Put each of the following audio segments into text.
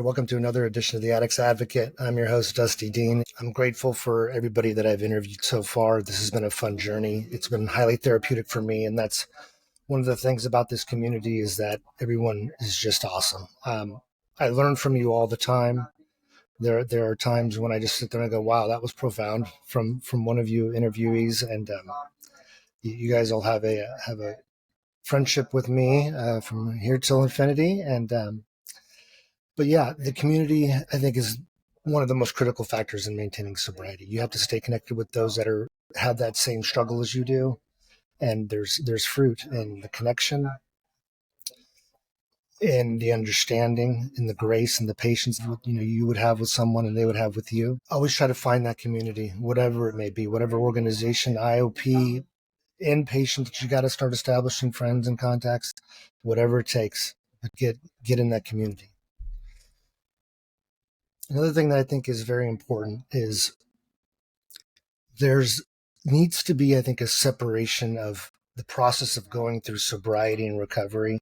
Welcome to another edition of the Addict's Advocate. I'm your host, Dusty Dean. I'm grateful for everybody that I've interviewed so far. This has been a fun journey. It's been highly therapeutic for me, and that's one of the things about this community is that everyone is just awesome. I learn from you all the time. There are times when I just sit there and go, "Wow, that was profound," from one of you interviewees, and you guys all have a friendship with me from here till infinity, and but yeah, the community, I think, is one of the most critical factors in maintaining sobriety. You have to stay connected with those that have that same struggle as you do, and there's fruit in the connection, in the understanding, in the grace, and the patience you would have with someone and they would have with you. Always try to find that community, whatever it may be, whatever organization, IOP, inpatient that you got to start establishing friends and contacts, whatever it takes, but get in that community. Another thing that I think is very important is there's needs to be, I think, a separation of the process of going through sobriety and recovery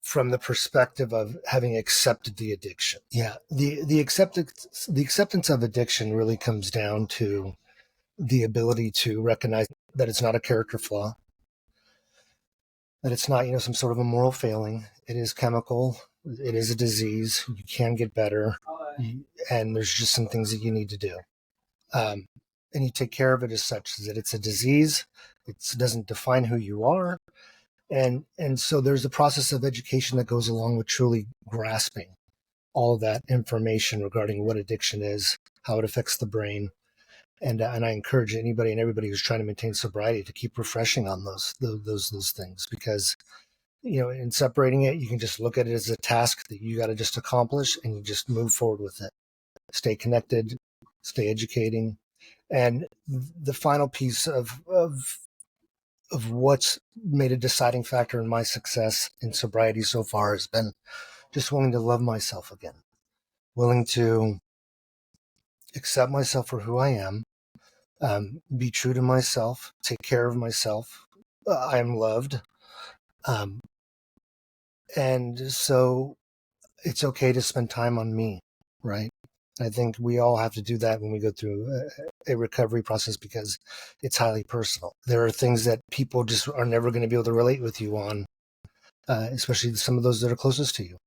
from the perspective of having accepted the addiction. Yeah, the acceptance of addiction really comes down to the ability to recognize that it's not a character flaw, that it's not some sort of a moral failing. It is chemical. It is a disease. You can get better, and there's just some things that you need to do. And you take care of it as such that it's a disease. It doesn't define who you are. And so there's a process of education that goes along with truly grasping all of that information regarding what addiction is, how it affects the brain. And I encourage anybody and everybody who's trying to maintain sobriety to keep refreshing on those things, because in separating it, you can just look at it as a task that you got to just accomplish, and you just move forward with it. Stay connected, stay educating. And the final piece of what's made a deciding factor in my success in sobriety so far has been just willing to love myself again, willing to accept myself for who I am, be true to myself, take care of myself. I am loved. Um, and so it's okay to spend time on me, right? I think we all have to do that when we go through a recovery process, because it's highly personal. There are things that people just are never going to be able to relate with you on, especially some of those that are closest to you.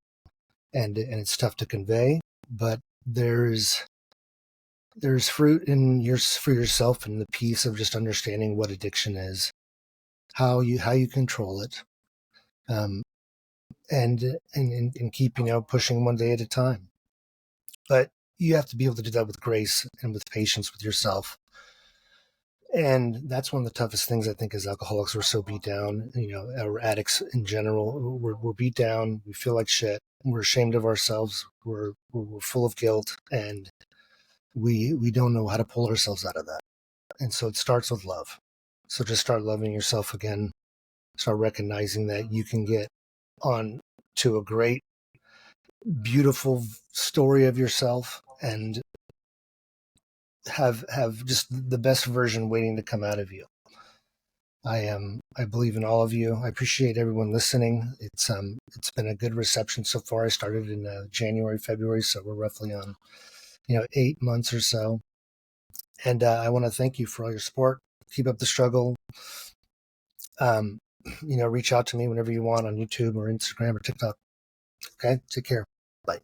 And it's tough to convey, but there's fruit for yourself, and the piece of just understanding what addiction is, how you control it, um, and keep pushing one day at a time. But you have to be able to do that with grace and with patience with yourself. And that's one of the toughest things, I think, as alcoholics. We're so beat down, or addicts in general. We're beat down. We feel like shit. We're ashamed of ourselves. We're full of guilt, and we don't know how to pull ourselves out of that. And so it starts with love. So just start loving yourself again. Start recognizing that you can get on to a great, beautiful story of yourself, and have just the best version waiting to come out of you. I believe in all of you. I appreciate everyone listening. It's been a good reception so far. I started in January, February, so we're roughly on 8 months or so. And I want to thank you for all your support. Keep up the struggle. Reach out to me whenever you want on YouTube or Instagram or TikTok. Okay, take care. Bye.